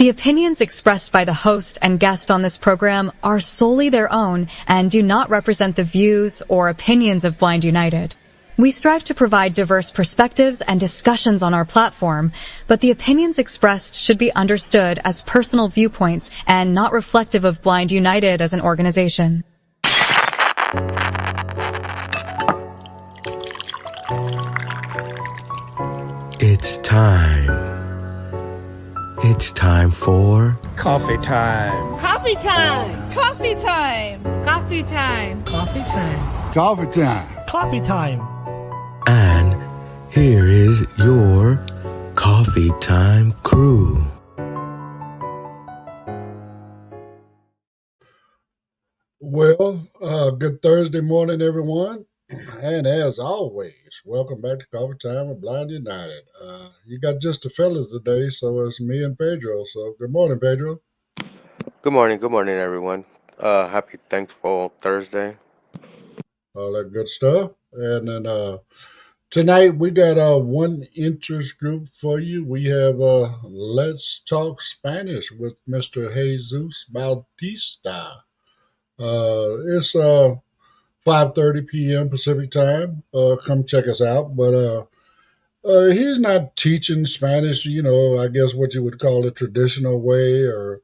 The opinions expressed by the host and guest on this program are solely their own and do not represent the views or opinions of Blind United. We strive to provide diverse perspectives and discussions on our platform, but the opinions expressed should be understood as personal viewpoints and not reflective of Blind United as an organization. It's time. It's time for coffee time. Coffee time. Coffee time. Coffee time. Coffee time. Coffee time. Coffee time. And here is your coffee time crew. Well, good Thursday morning, everyone. And as always, welcome back to Coffee Time with Blind United. You got just the fellas today, so it's me and Pedro. So good morning, Pedro. Good morning, everyone. Happy Thankful Thursday. All that good stuff. And then tonight we got one interest group for you. We have Let's Talk Spanish with Mr. Jesus Bautista. It's 5:30 p.m. Pacific time. Come check us out. But he's not teaching Spanish, I guess what you would call the traditional way or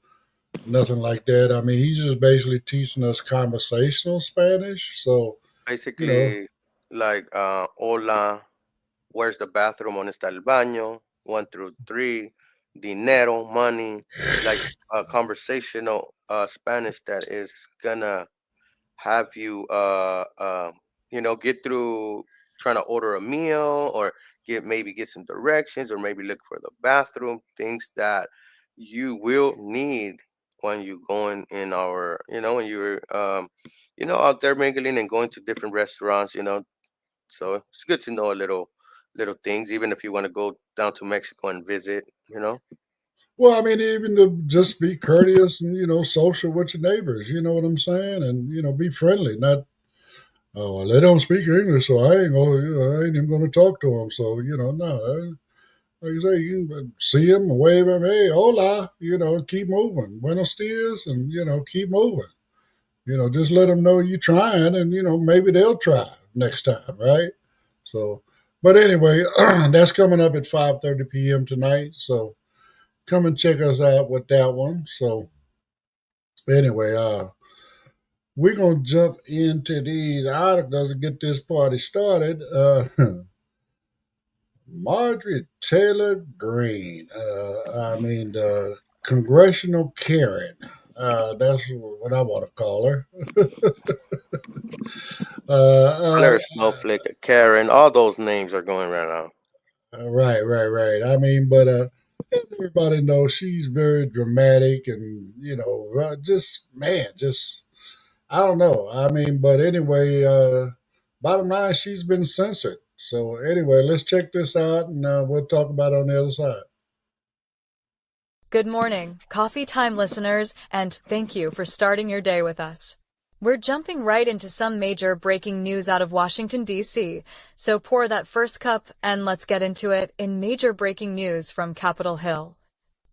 nothing like that. I mean, he's just basically teaching us conversational Spanish. So, Basically, like hola, where's the bathroom? ¿Dónde está el baño? 1 through 3, dinero, money, like conversational Spanish that is gonna have you get through trying to order a meal or get some directions or maybe look for the bathroom, things that you will need when you going in our when you're out there mingling and going to different restaurants, so it's good to know a little things, even if you want to go down to Mexico and visit. Well, I mean, even to just be courteous and, social with your neighbors, you know what I'm saying? And, be friendly, not, oh, well, they don't speak English, so I ain't even going to talk to them. So, no, like you say, you can see them and wave them, hey, hola, keep moving. Buenos dias, and, keep moving. Just let them know you're trying and, maybe they'll try next time, right? So, but anyway, that's coming up at 5:30 p.m. tonight. So, come and check us out with that one. So anyway, we're going to jump into these articles and get this party started. Marjorie Taylor Greene, the congressional Karen. That's what I want to call her. Snowflake, Karen, all those names are going right now. Right. I mean, but everybody knows she's very dramatic and, just I don't know. I mean, but anyway, bottom line, she's been censored. So anyway, let's check this out and we'll talk about it on the other side. Good morning, Coffee Time listeners, and thank you for starting your day with us. We're jumping right into some major breaking news out of Washington, D.C., so pour that first cup and let's get into it in major breaking news from Capitol Hill.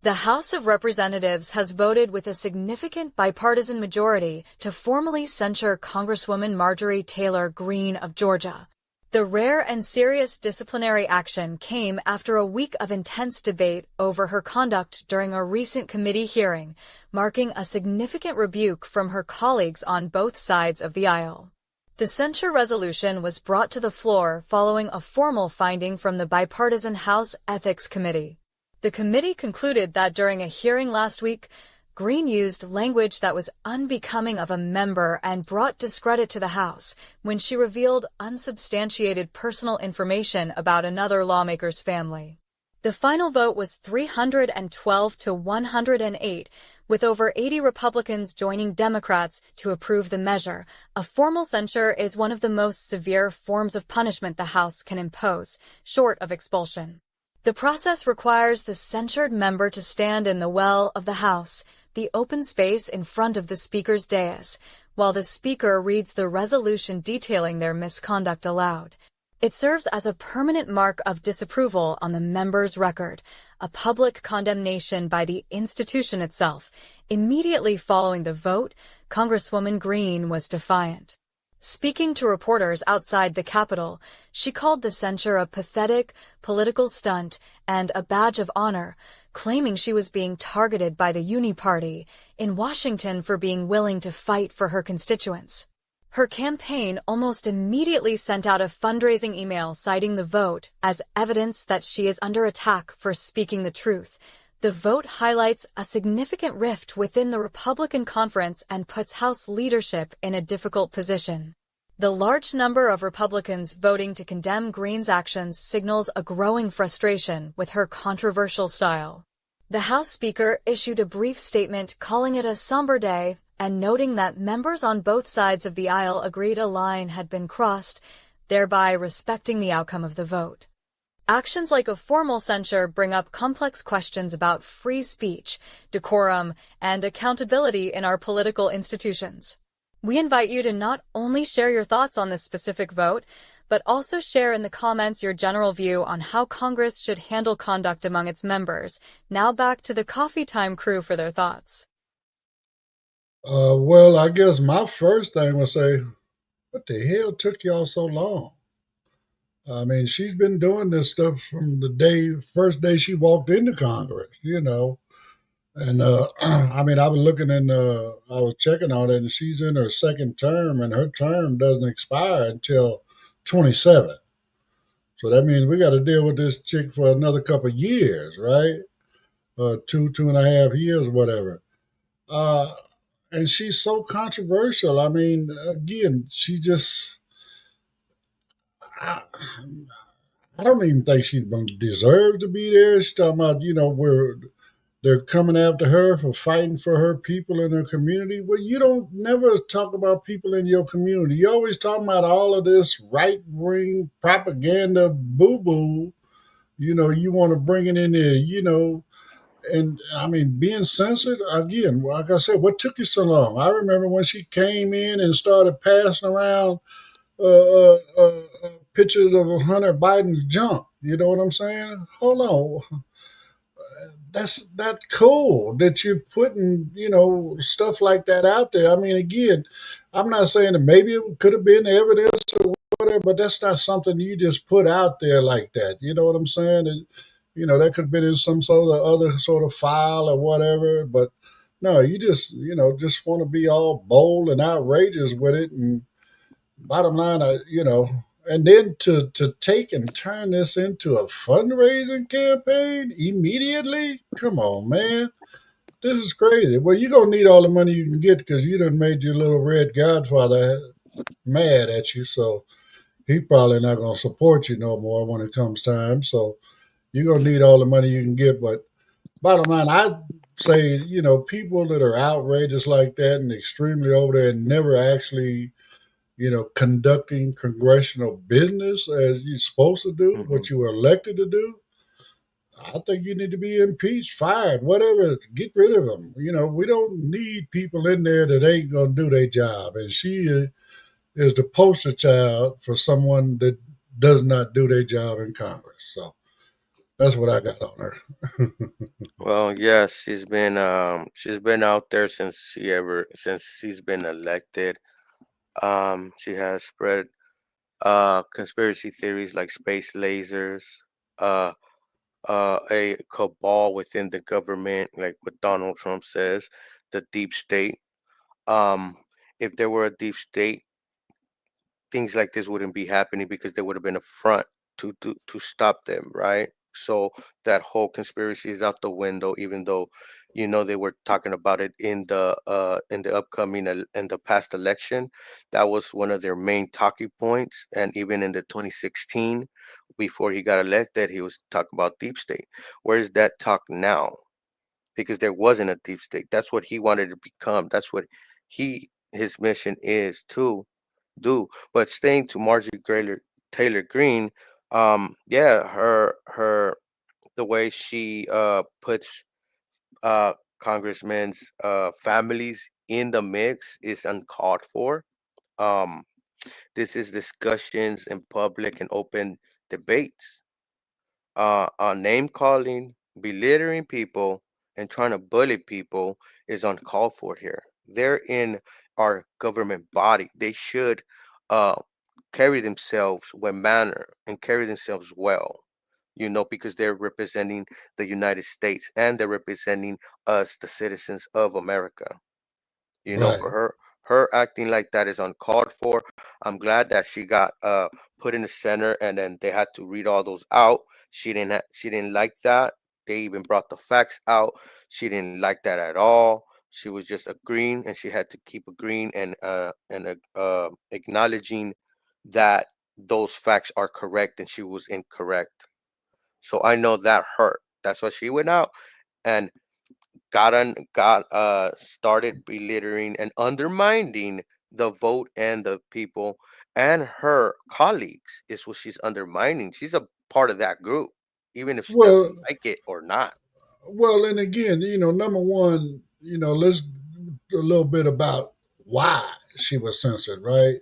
The House of Representatives has voted with a significant bipartisan majority to formally censure Congresswoman Marjorie Taylor Greene of Georgia. The rare and serious disciplinary action came after a week of intense debate over her conduct during a recent committee hearing, marking a significant rebuke from her colleagues on both sides of the aisle. The censure resolution was brought to the floor following a formal finding from the bipartisan House Ethics Committee. The committee concluded that during a hearing last week, Greene used language that was unbecoming of a member and brought discredit to the House when she revealed unsubstantiated personal information about another lawmaker's family. The final vote was 312 to 108, with over 80 Republicans joining Democrats to approve the measure. A formal censure is one of the most severe forms of punishment the House can impose, short of expulsion. The process requires the censured member to stand in the well of the House, the open space in front of the Speaker's dais, while the Speaker reads the resolution detailing their misconduct aloud. It serves as a permanent mark of disapproval on the member's record, a public condemnation by the institution itself. Immediately following the vote, Congresswoman Green was defiant. Speaking to reporters outside the Capitol, she called the censure a pathetic political stunt and a badge of honor, claiming she was being targeted by the Uni Party in Washington for being willing to fight for her constituents. Her campaign almost immediately sent out a fundraising email citing the vote as evidence that she is under attack for speaking the truth. The vote highlights a significant rift within the Republican conference and puts House leadership in a difficult position. The large number of Republicans voting to condemn Green's actions signals a growing frustration with her controversial style. The House Speaker issued a brief statement calling it a somber day and noting that members on both sides of the aisle agreed a line had been crossed, thereby respecting the outcome of the vote. Actions like a formal censure bring up complex questions about free speech, decorum, and accountability in our political institutions. We invite you to not only share your thoughts on this specific vote, but also share in the comments your general view on how Congress should handle conduct among its members. Now back to the Coffee Time crew for their thoughts. Well, I guess my first thing was say, what the hell took y'all so long? I mean, she's been doing this stuff from the first day she walked into Congress, you know. And I mean, I was looking I was checking on it, and she's in her second term, and her term doesn't expire until 27. So that means we got to deal with this chick for another couple of years, right? 2.5 years, whatever. Uh, and she's so controversial. I mean, again, she just, I, I don't even think she deserves to be there. She's talking about, they're coming after her for fighting for her people in her community. Well, you don't never talk about people in your community. You always talking about all of this right wing propaganda boo boo. You want to bring it in there, and I mean, being censored again. Like I said, what took you so long? I remember when she came in and started passing around pictures of Hunter Biden's junk. You know what I'm saying? Hold on, that's not cool that you're putting stuff like that out there. I mean, again, I'm not saying that maybe it could have been evidence or whatever, but that's not something you just put out there like that. You know what I'm saying? That could have been in some sort of other sort of file or whatever. But no, you just want to be all bold and outrageous with it. And bottom line, and then to take and turn this into a fundraising campaign immediately. Come on, man. This is crazy. Well, you're going to need all the money you can get because you done made your little red godfather mad at you. So he probably not going to support you no more when it comes time. So you're going to need all the money you can get. But bottom line, I say, people that are outrageous like that and extremely over there and never actually, conducting congressional business as you're supposed to do, Mm-hmm. what you were elected to do, I think you need to be impeached, fired, whatever. Get rid of them. We don't need people in there that ain't going to do their job. And she is the poster child for someone that does not do their job in Congress. So that's what I got on her. Well, yes, she's been out there since she's been elected. She has spread conspiracy theories like space lasers, uh a cabal within the government, like what Donald Trump says, the deep state. Um, if there were a deep state, things like this wouldn't be happening because there would have been a front to stop them, right? So that whole conspiracy is out the window, even though they were talking about it in the upcoming in the past election. That was one of their main talking points, and even in the 2016, before he got elected, he was talking about deep state. Where's that talk now? Because there wasn't a deep state. That's what he wanted to become. That's what his mission is to do. But staying to Taylor Green, yeah, her the way she puts congressmen's families in the mix is uncalled for. Um, This is discussions in public and open debates. Name calling, belittling people, and trying to bully people is uncalled for here. They're in our government body. They should uh, carry themselves with manner and carry themselves well, because they're representing the United States and they're representing us, the citizens of America. For Right. her acting like that is uncalled for. I'm glad that she got put in the center and then they had to read all those out. She didn't like that. They even brought the facts out. She didn't like that at all. She was just agreeing and she had to keep agreeing and acknowledging that those facts are correct and she was incorrect. So I know that hurt. That's why she went out and got started belittling and undermining the vote and the people and her colleagues is what she's undermining. She's a part of that group, even if she doesn't Well, like it or not. and again, number one, let's a little bit about why she was censored, right?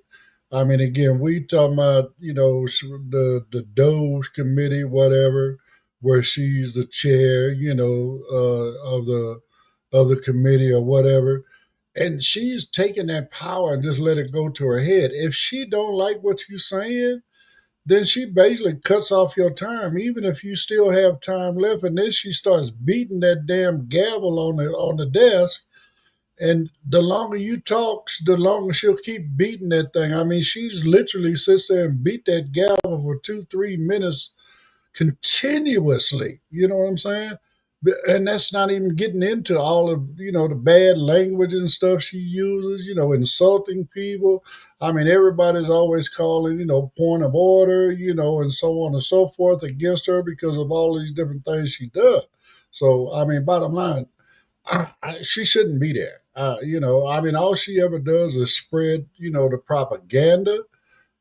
I mean, again, we talking about the Doge committee, whatever, where she's the chair, of the committee or whatever, and she's taking that power and just let it go to her head. If she don't like what you're saying, then she basically cuts off your time, even if you still have time left. And then she starts beating that damn gavel on the desk. And the longer you talk, the longer she'll keep beating that thing. I mean, she's literally sits there and beat that gavel for 2, 3 minutes continuously. You know what I'm saying? And that's not even getting into all of the bad language and stuff she uses. Insulting people. I mean, everybody's always calling point of order, and so on and so forth against her because of all these different things she does. So I mean, bottom line, she shouldn't be there. I mean, all she ever does is spread the propaganda.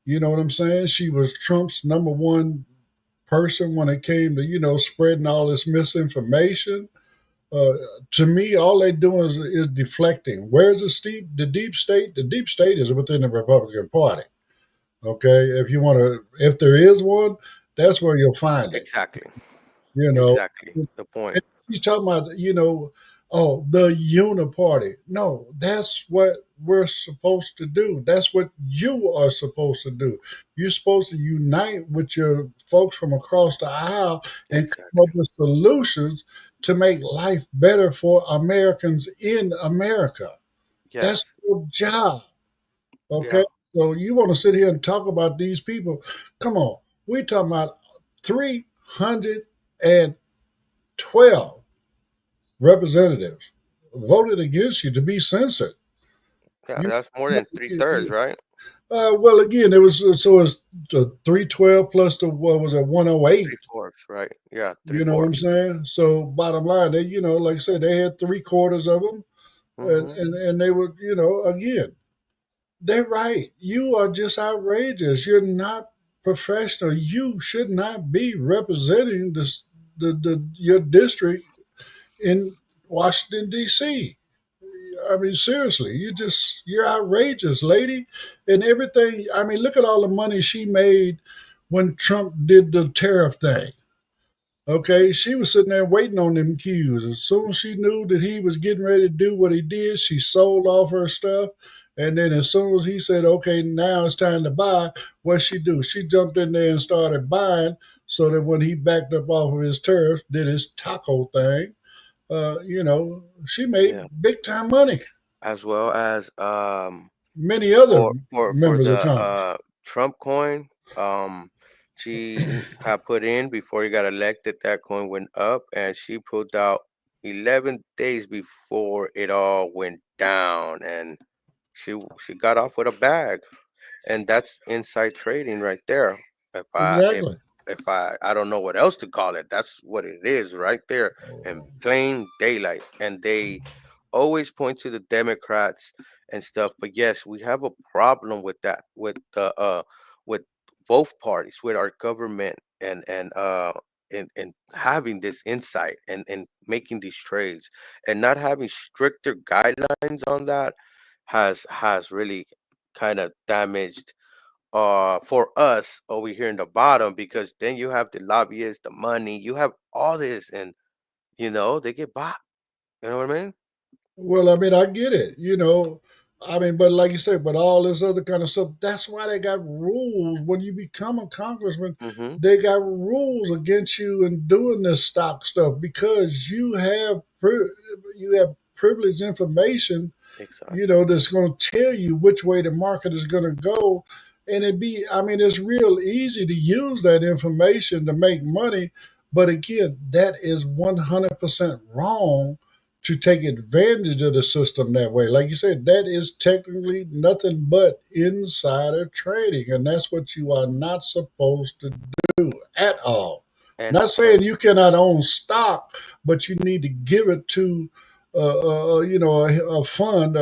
You know what I'm saying? She was Trump's number one person when it came to spreading all this misinformation. Uh, to me, all they doing is deflecting. Where's the deep state? The deep state is within the Republican Party. Okay, if there is one, that's where you'll find it. Exactly. You know, Exactly. The point. and he's talking about oh, the uniparty. No, that's what we're supposed to do. That's what you are supposed to do. You're supposed to unite with your folks from across the aisle and come up Exactly. with solutions to make life better for Americans in America. That's Yes. your job. Okay. Yeah. So you want to sit here and talk about these people? Come on. We talking about 312 representatives voted against you to be censored. Yeah. You, That's more than 3/3, right? well, again, it was so it's the 312 plus the what was it 108. 3/4, right? Yeah. Three You know what I'm fourths. saying? So bottom line, they like I said, they had 3/4 of them, Mm-hmm. and they were again, they're right. You are just outrageous. You're not professional. You should not be representing the your district in Washington D.C. I mean, seriously, you're outrageous, lady. And everything. I mean, look at all the money she made when Trump did the tariff thing. Okay, she was sitting there waiting on them cues. As soon as she knew that he was getting ready to do what he did, she sold off her stuff. And then as soon as he said, "Okay, now it's time to buy," what she do? She jumped in there and started buying, so that when he backed up off of his tariffs, did his taco thing. She made Yeah. big time money. As well as Many other for members of the Congress. Trump coin, she had put in before he got elected. That coin went up, and she pulled out 11 days before it all went down, and she got off with a bag, and that's inside trading right there. If I if Exactly. if I don't know what else to call it, that's what it is right there in plain daylight. And they always point to the Democrats and stuff, but yes, we have a problem with that, with both parties, with our government and having this insight and making these trades and not having stricter guidelines on that has really kind of damaged. for us over here in the bottom, because then you have the lobbyists, the money, you have all this, and they get bought. You know what I mean? Well, I mean, I get it, I mean, but like you said, but all this other kind of stuff, that's why they got rules. When you become a congressman, Mm-hmm. they got rules against you in doing this stock stuff because you have privileged information, Exactly. that's going to tell you which way the market is going to go. And I mean, it's real easy to use that information to make money. But again, that is 100% wrong to take advantage of the system that way. Like you said, that is technically nothing but insider trading. And that's what you are not supposed to do at all. And Not saying you cannot own stock, but you need to give it to a fund,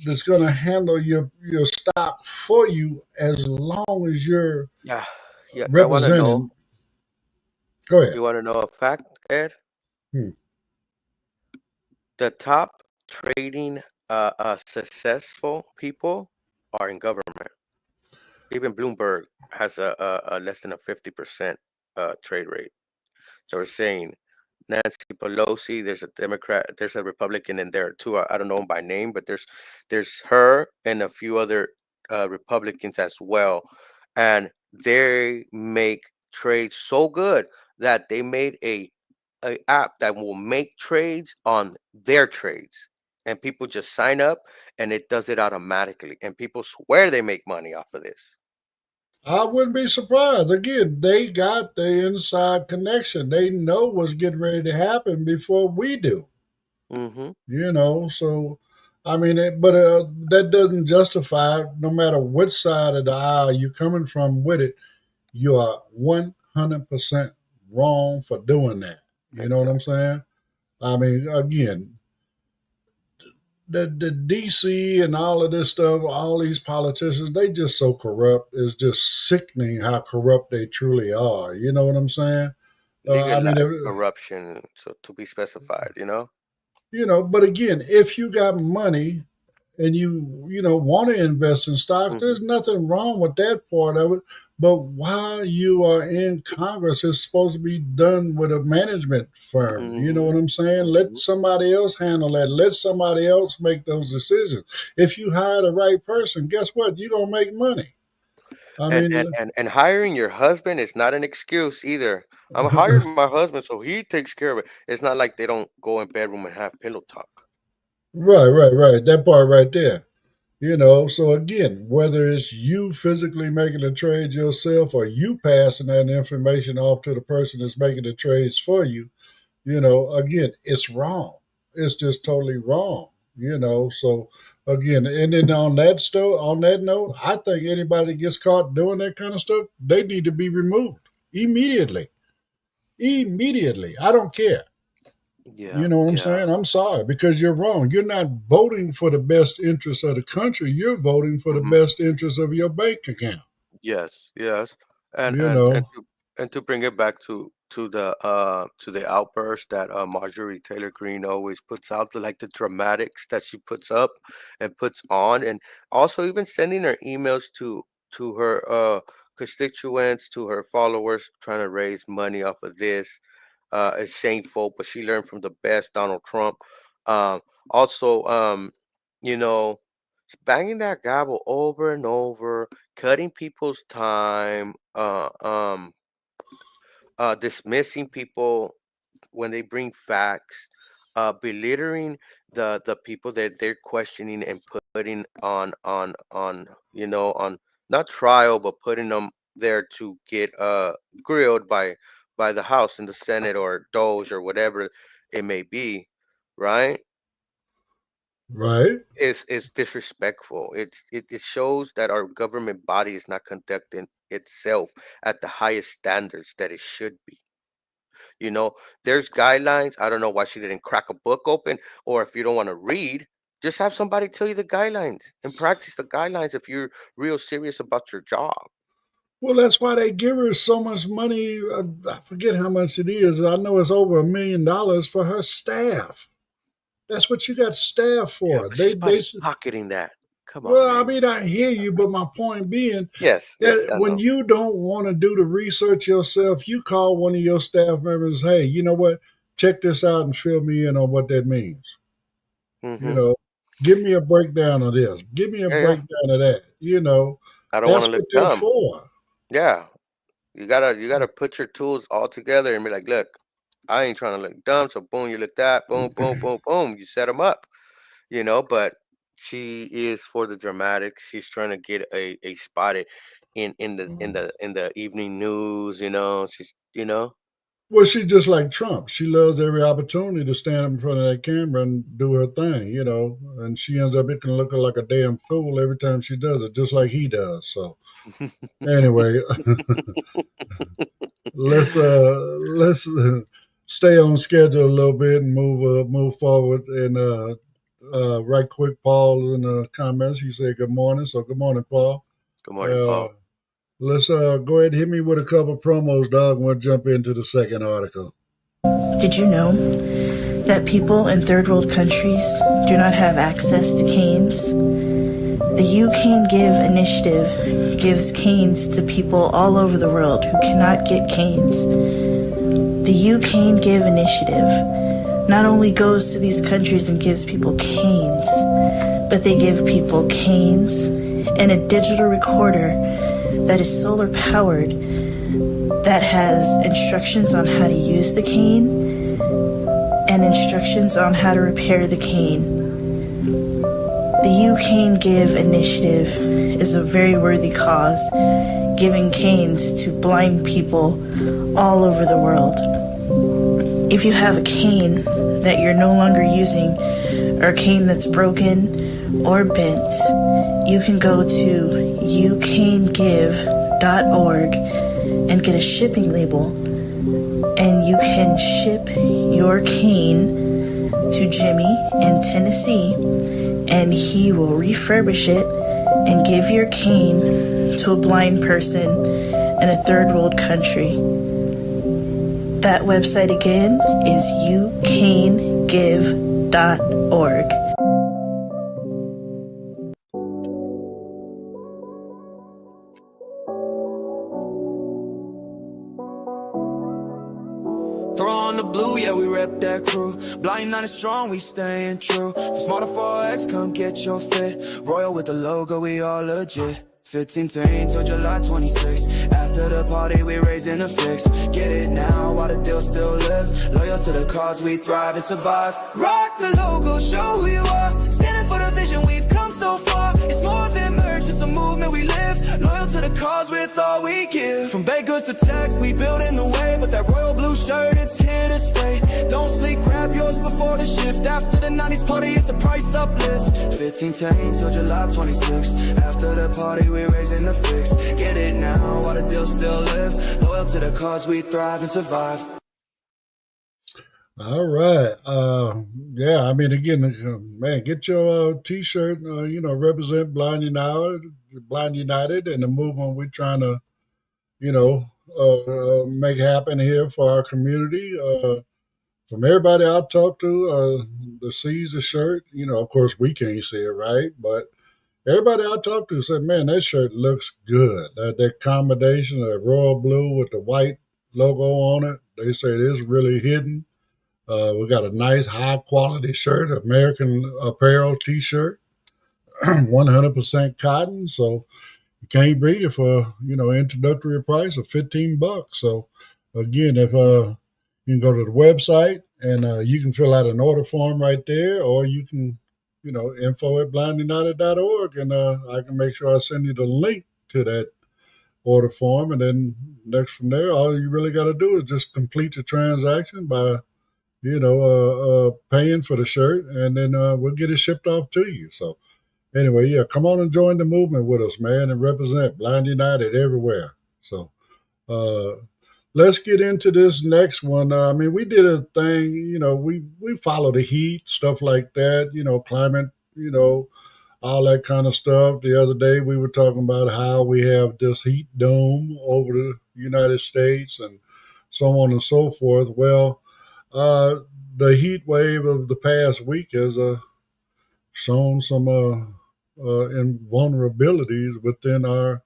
that's going to handle your stock for you as long as you're yeah, yeah. I want to know. representing. Go ahead. You want to know a fact, Ed? Hmm. The top trading successful people are in government. Even Bloomberg has a less than a 50% trade rate. They were saying Nancy Pelosi, there's a Democrat, there's a Republican in there too. I don't know them by name, but there's her and a few other Republicans as well, and they make trades so good that they made a app that will make trades on their trades, and people just sign up and it does it automatically, and people swear they make money off of this. I wouldn't be surprised. Again, they got the inside connection. They know what's getting ready to happen before we do. Mm-hmm. So I mean, but that doesn't justify. No matter which side of the aisle you're coming from with it, you are 100% wrong for doing that. You know what I'm Exactly. saying? I mean, again, the DC and all of this stuff, all these politicians, they just so corrupt. It's just sickening how corrupt they truly are. You know what I'm saying? I mean, Legalize corruption, so to be specified. but again, if you got money and you want to invest in stocks, Hmm. there's nothing wrong with that part of it. But while you are in Congress, it's supposed to be done with a management firm. You know Hmm. what I'm saying? Let Hmm. somebody else handle that. Let somebody else make those decisions. If you hire the right person, guess what? You're gonna make money. I And, mean, and and and hiring your husband is not an excuse either. I'm hired my husband, so he takes care of it. It's not like they don't go in bedroom and have pillow talk. right. That part right there. So again, whether it's you physically making the trade yourself or you passing that information off to the person that's making the trades for you, again, it's wrong. It's just totally wrong. So again, and then on that note, I think anybody that gets caught doing that kind of stuff, they need to be removed immediately. Immediately. I don't care. Yeah, You know what I'm yeah. saying? I'm sorry because you're wrong. You're not voting for the best interest of the country. You're voting for the Hmm. best interest of your bank account. Yes, yes. And You and and know, to and to bring it back to the outburst that Marjorie Taylor Greene always puts out, like the dramatics that she puts up and puts on, and also even sending her emails to her constituents, to her followers, trying to raise money off of this is shameful. But she learned from the best, Donald Trump. Also, you know, banging that gavel over and over, cutting people's time, dismissing people when they bring facts, belittling the people that they're questioning and putting on not trial, but putting them there to get grilled by the House and the Senate or Doge or whatever it may be, right? right? Is disrespectful. It shows that our government body is not conducting itself at the highest standards that it should be. There's guidelines. I don't know why she didn't crack a book open, or if you don't want to read, just have somebody tell you the guidelines and practice the guidelines if you're real serious about your job. Well, that's why they give her so much money. I forget how much it is. I know it's over $1 million for her staff. That's what you got staff Yeah, for. but They she's they probably pocketing that. Come on, Well, I man. mean, I hear you, but my point being Yes, yes, that I when know. you don't want to do the research yourself, you call one of your staff members, hey, you know what? Check this out and fill me in on what that means. You Mm-hmm. know, give me a breakdown of this. Give me a Yeah, yeah. breakdown of that. You know, I don't want that's to what look they're dumb. for. Yeah, you gotta put your tools all together and be like, look, I ain't trying to look dumb, so boom, you look that, boom, boom, boom, boom, you set them up, But she is for the dramatic. She's trying to get a spot in the evening news. She's. Well, she's just like Trump. She loves every opportunity to stand up in front of that camera and do her thing, and she ends up looking like a damn fool every time she does it, just like he does. So anyway, let's stay on schedule a little bit and move forward. And right quick, Paul in the comments, he said good morning. So good morning, Paul. Good morning, Uh, Paul. let's go ahead and hit me with a couple promos, dog, and we'll jump into the second article. Did you know that people in third world countries do not have access to canes? The You Cane Give initiative gives canes to people all over the world who cannot get canes. The You Cane Give initiative not only goes to these countries and gives people canes, but they give people canes and a digital recorder that is solar powered that has instructions on how to use the cane and instructions on how to repair the cane. The You Cane Give initiative is a very worthy cause, giving canes to blind people all over the world. If you have a cane that you're no longer using, or a cane that's broken or bent, you can go to youcanegive.org and get a shipping label, and you can ship your cane to Jimmy in Tennessee, and he will refurbish it and give your cane to a blind person in a third world country. That website again is youcanegive.org. Throw on the blue, yeah, we rep that crew. Blind, not as strong, we staying true. For Smarter 4X, come get your fit. Royal with the logo, we all legit. 15 till July 26. After the party, we raising a fix. Get it now while the deal still live. Loyal to the cause, we thrive and survive. Rock the logo, show who you are. Standing for the vision, we've come so far. It's more than merch, it's a movement we live. Loyal to the cause with all we give. From baked goods to tech, we building the way. But that royal blue shirt, it's here to stay. Don't sleep, grab yours before the shift. After the 90s party, it's a price uplift. 15 till July 26. After the party, we raising the fix. Get it now while the deal still live. Loyal to the cause, we thrive and survive. All right. Yeah, I mean, again, man, get your T-shirt, represent Blind United and the movement we're trying to, make happen here for our community. From everybody I talk to that sees the shirt, of course, we can't see it, right? But everybody I talk to said, man, that shirt looks good. That combination of royal blue with the white logo on it, they say it is really hidden. We got a nice high quality shirt, American Apparel T-shirt, 100% cotton. So you can't beat it for introductory price of $15. So again, if you can go to the website and you can fill out an order form right there, or you can info@blindunited.org, and I can make sure I send you the link to that order form, and then next from there, all you really got to do is just complete the transaction by paying for the shirt, and then we'll get it shipped off to you. So anyway, yeah, come on and join the movement with us, man, and represent Blind United everywhere. So let's get into this next one. I mean, we did a thing, we follow the heat, stuff like that, climate, all that kind of stuff. The other day we were talking about how we have this heat dome over the United States and so on and so forth. Well, the heat wave of the past week has shown some and vulnerabilities within our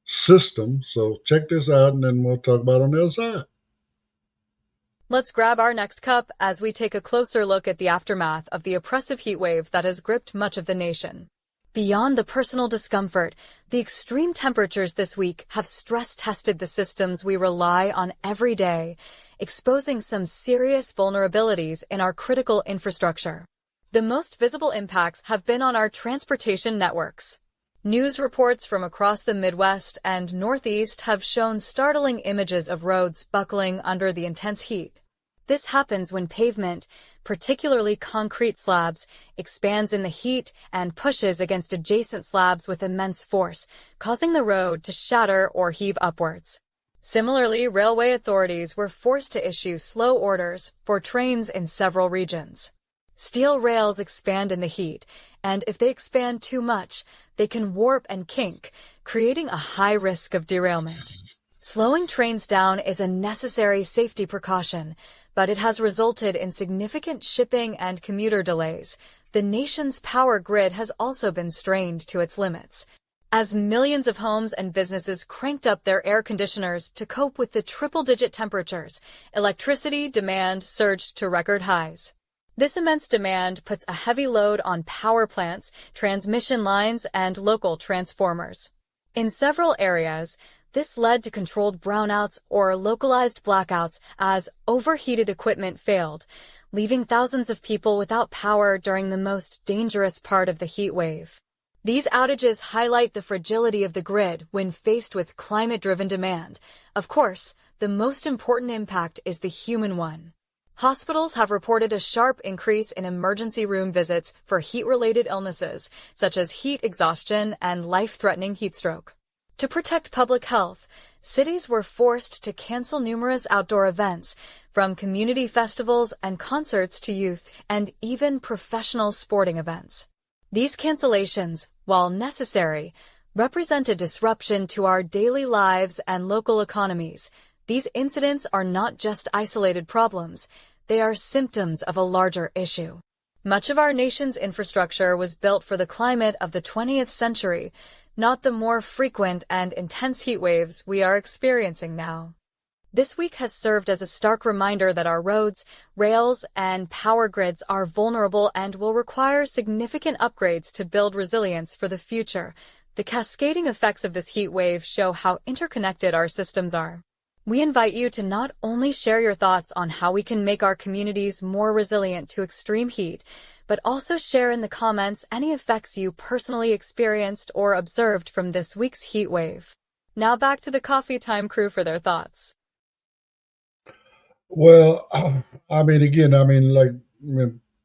system. So check this out, and then we'll talk about it on the other side. Let's grab our next cup as we take a closer look at the aftermath of the oppressive heat wave that has gripped much of the nation. Beyond the personal discomfort, the extreme temperatures this week have stress-tested the systems we rely on every day, exposing some serious vulnerabilities in our critical infrastructure. The most visible impacts have been on our transportation networks. News reports from across the Midwest and Northeast have shown startling images of roads buckling under the intense heat. This happens when pavement, particularly concrete slabs, expands in the heat and pushes against adjacent slabs with immense force, causing the road to shatter or heave upwards. Similarly, railway authorities were forced to issue slow orders for trains in several regions. Steel rails expand in the heat, and if they expand too much, they can warp and kink, creating a high risk of derailment. Slowing trains down is a necessary safety precaution, but it has resulted in significant shipping and commuter delays. The nation's power grid has also been strained to its limits, as millions of homes and businesses cranked up their air conditioners to cope with the triple-digit temperatures. Electricity demand surged to record highs. This immense demand puts a heavy load on power plants, transmission lines, and local transformers. In several areas, this led to controlled brownouts or localized blackouts as overheated equipment failed, leaving thousands of people without power during the most dangerous part of the heat wave. These outages highlight the fragility of the grid when faced with climate-driven demand. Of course, the most important impact is the human one. Hospitals have reported a sharp increase in emergency room visits for heat-related illnesses, such as heat exhaustion and life-threatening heat stroke. To protect public health, cities were forced to cancel numerous outdoor events, from community festivals and concerts to youth and even professional sporting events. These cancellations, while necessary, represent a disruption to our daily lives and local economies. These incidents are not just isolated problems, they are symptoms of a larger issue. Much of our nation's infrastructure was built for the climate of the 20th century, not the more frequent and intense heat waves we are experiencing now. This week has served as a stark reminder that our roads, rails, and power grids are vulnerable and will require significant upgrades to build resilience for the future. The cascading effects of this heat wave show how interconnected our systems are. We invite you to not only share your thoughts on how we can make our communities more resilient to extreme heat, but also share in the comments any effects you personally experienced or observed from this week's heat wave. Now back to the Coffee Time crew for their thoughts. Well, like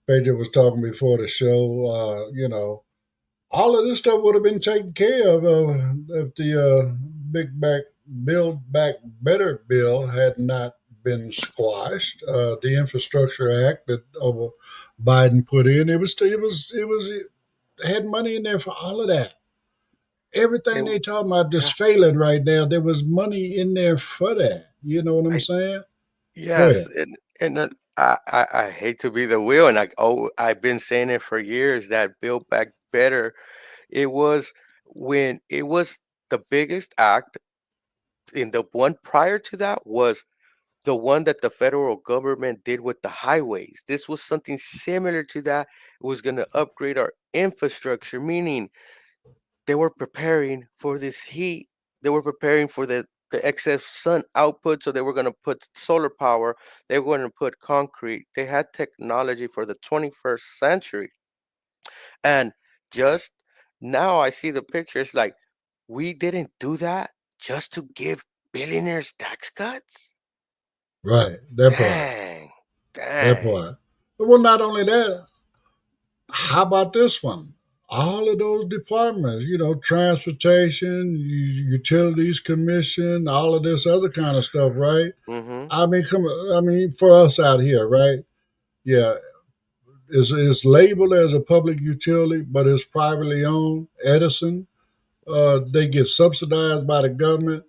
Pedro was talking before the show, all of this stuff would have been taken care of if the Build Back Better bill had not been squashed. The Infrastructure Act that Biden put in, it had money in there for all of that. Everything they talking about just failing right now, there was money in there for that. You know what I'm saying? Yes, and I hate to be the wheel, and I've been saying it for years that Build Back Better, it was when it was the biggest act. And the one prior to that was the one that the federal government did with the highways. This was something similar to that. It was going to upgrade our infrastructure, meaning they were preparing for this heat. They were preparing for the excess sun output. So they were going to put solar power. They were going to put concrete. They had technology for the 21st century. And just now I see the pictures like we didn't do that just to give billionaires tax cuts? Right, that part. Dang. That part. Well, not only that, how about this one? All of those departments, transportation, utilities commission, all of this other kind of stuff, right? Mm-hmm. For us out here, right? Yeah, it's labeled as a public utility, but it's privately owned. Edison, they get subsidized by the government,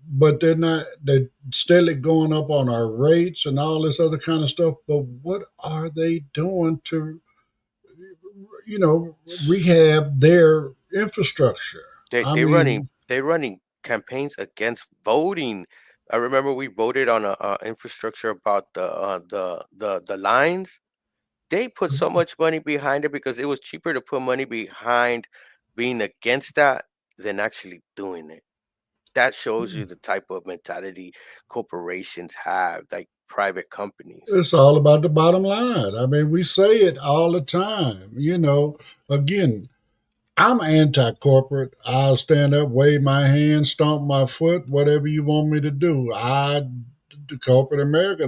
but they're steadily going up on our rates and all this other kind of stuff. But what are they doing rehab their infrastructure. They I they running mean, they running campaigns against voting. I remember we voted on a infrastructure about the lines. They put so much money behind it because it was cheaper to put money behind being against that than actually doing it. That shows you the type of mentality corporations have, like private companies. it's all about the bottom line. I mean, we say it all the time. Again, I'm anti-corporate. I'll stand up, wave my hand, stomp my foot, whatever you want me to do. The corporate America,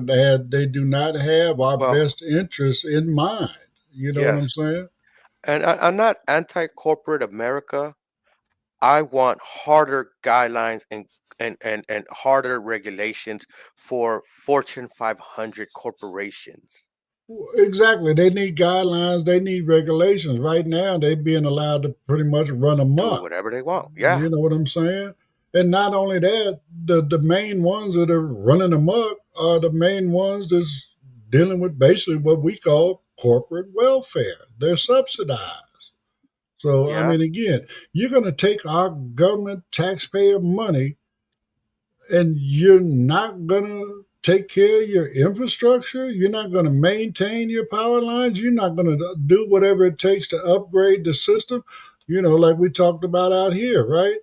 they do not have our Well, best interests in mind. You know what I'm yes, saying? and I'm not anti-corporate America. I want harder guidelines and harder regulations for Fortune 500 corporations. Exactly. They need guidelines. They need regulations. Right now, they're being allowed to pretty much run Do amok. whatever they want. Yeah. You know what I'm saying? And not only that, the main ones that are running amok are the main ones that's dealing with basically what we call corporate welfare. They're subsidized. So, I Yeah. mean, again, you're going to take our government taxpayer money and you're not going to take care of your infrastructure. You're not going to maintain your power lines. You're not going to do whatever it takes to upgrade the system, like we talked about out here, right?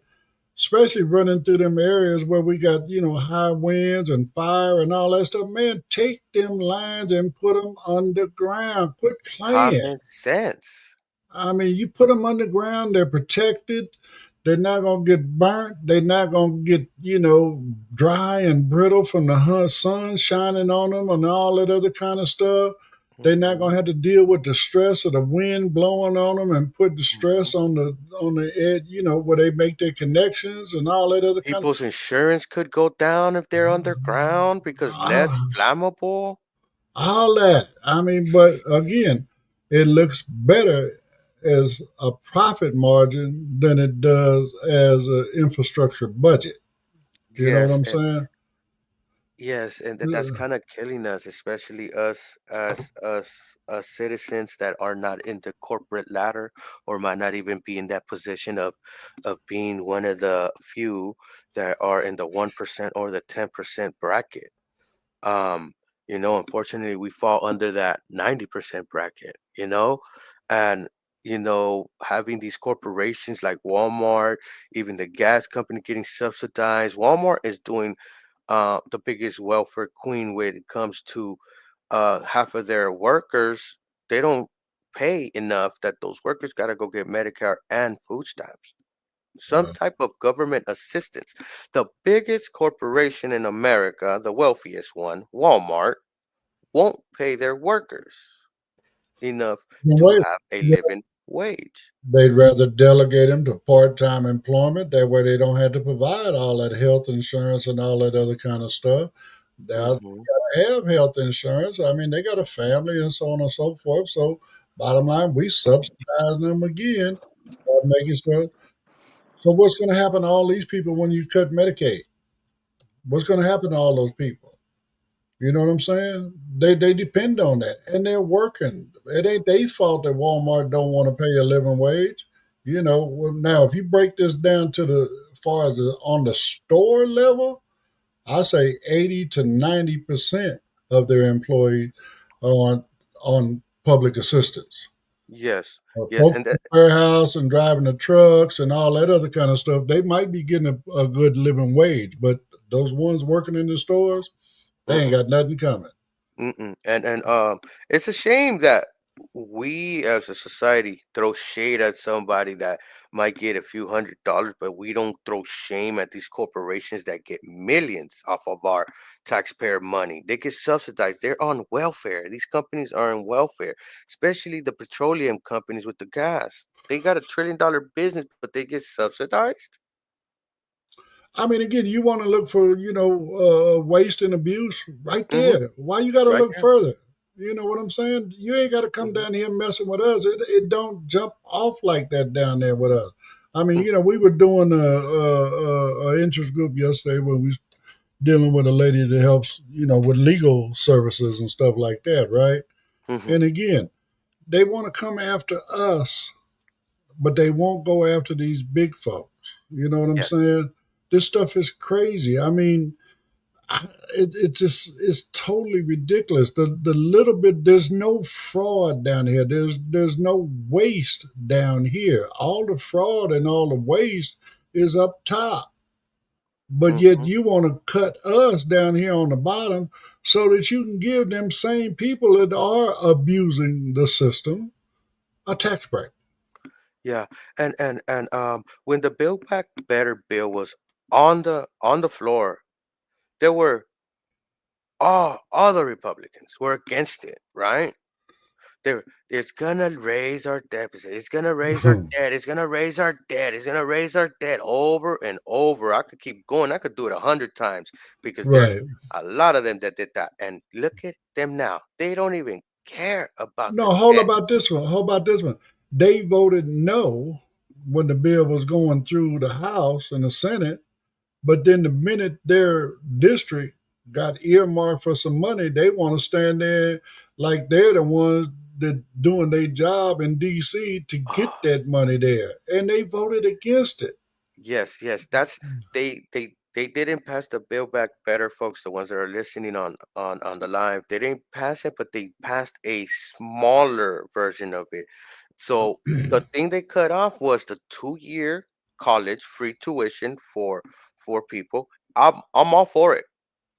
Especially running through them areas where we got, high winds and fire and all that stuff. Man, take them lines and put them underground. Quit playing. Common sense. I mean, you put them underground, they're protected. They're not going to get burnt. They're not going to get, dry and brittle from the sun shining on them and all that other kind of stuff. They're not Mhm, going to have to deal with the stress of the wind blowing on them and put the stress mhm. on the edge, where they make their connections and all that other kind People's insurance could go down if they're underground because less of flammable. all that. I mean, but again, it looks better as a profit margin than it does as an infrastructure budget. You know what Yes, I'm and saying? yes, and that's kind of killing us, especially us as citizens that are not in the corporate ladder or might not even be in that position of being one of the few that are in the 1% or the 10% bracket. Um, Unfortunately, we fall under that 90% bracket, and having these corporations like Walmart, even the gas company getting subsidized. Walmart is doing the biggest welfare queen when it comes to half of their workers. They don't pay enough that those workers got to go get Medicare and food stamps, some Uh, type of government assistance. The biggest corporation in America, the wealthiest one, Walmart, won't pay their workers enough to wait, have a living wage. they'd rather delegate them to part-time employment. That way, they don't have to provide all that health insurance and all that other kind of stuff. Now, Hmm. they have health insurance. I mean, they got a family and so on and so forth. So, bottom line, we subsidize them again, making sure. So, what's going to happen to all these people when you cut Medicaid? What's going to happen to all those people? You know what I'm saying? They depend on that, and they're working. It ain't their fault that Walmart don't want to pay a living wage. Well, now if you break this down to the as far as on the store level, I say 80 to 90% of their employees are on public assistance. Yes, yes, Folks and in that. the warehouse and driving the trucks and all that other kind of stuff, they might be getting a good living wage, but those ones working in the stores, they ain't Mm-mm. got nothing coming. Mm-mm. And it's a shame that we as a society throw shade at somebody that might get a few $100s, but we don't throw shame at these corporations that get millions off of our taxpayer money. They get subsidized. They're on welfare. These companies are on welfare, especially the petroleum companies with the gas. They got $1 trillion business, but they get subsidized. I mean, again, you want to look for, waste and abuse right Mm-hmm. there. Why you got to Right look there. further? You know what I'm saying? You ain't got to come Mm-hmm. down here messing with us. It don't jump off like that down there with us. I mean, Mm-hmm. we were doing a interest group yesterday when we was dealing with a lady that helps, with legal services and stuff like that, right? Mm-hmm. And again, they want to come after us, but they won't go after these big folks. You know what I'm Yes. saying? This stuff is crazy. I mean, it just is totally ridiculous. The little bit, there's no fraud down here. There's no waste down here. All the fraud and all the waste is up top. But yet Hmm. you want to cut us down here on the bottom so that you can give them same people that are abusing the system a tax break. Yeah, and when the Build Back Better bill was on the floor, there were all the Republicans were against it, right? It's gonna raise our deficit. It's gonna raise our debt. It's gonna raise our debt. It's gonna raise our debt over and over. I could keep going. I could do it 100 times because there's Right. a lot of them that did that. And look at them now. They don't even care about the No, hold debt. about this one. Hold about this one. They voted no when the bill was going through the House and the Senate, but then the minute their district got earmarked for some money, they want to stand there like they're the ones that doing their job in DC to get that money there. And they voted against it. Yes, yes, that's they didn't pass the Build Back Better, folks. The ones that are listening on the live, they didn't pass it, but they passed a smaller version of it. So the thing they cut off was the 2-year college free tuition for people. I'm all for it.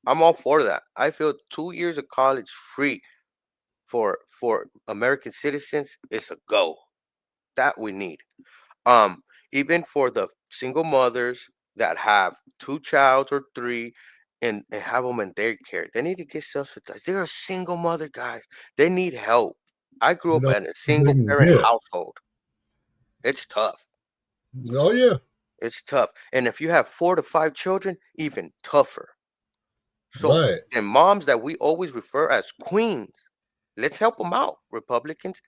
I'm all for that. I feel 2 years of college free for American citizens is a go. That we need. Um, Even for the single mothers that have two child or three and have them in daycare, they need to get subsidized. They're a single mother, guys. They need help. I grew You up know, in a they single can parent get. household. It's tough. Oh yeah, It's tough. And if you have 4 to 5 children, even tougher. So right. the moms that we always refer as queens, let's help them out, Republicans.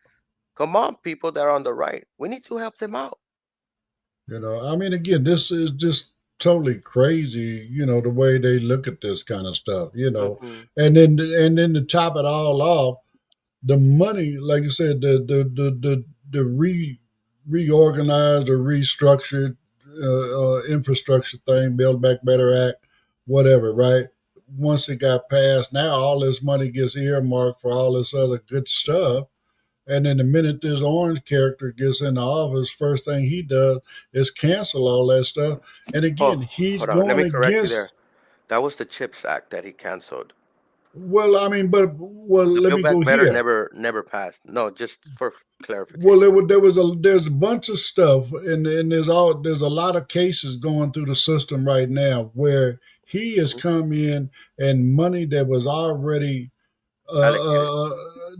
Come on, people that are on the right. We need to help them out. I mean, again, this is just totally crazy. The way they look at this kind of stuff. Hmm. And then to top it all off, the money, like you said, the reorganized or restructured infrastructure thing, Build Back Better Act, whatever, right? Once it got passed, now all this money gets earmarked for all this other good stuff. And then the minute this orange character gets in the office, first thing he does is cancel all that stuff. And Oh, again, he's hold on. Let going me correct you there. against. That was the CHIPS Act that he canceled. Well, I mean, well, The let Build me go Back Better here. never passed. No, just for Well, clarification. there's a bunch of stuff, and there's a lot of cases going through the system right now where he has Hmm. come in and money that was already Allocated.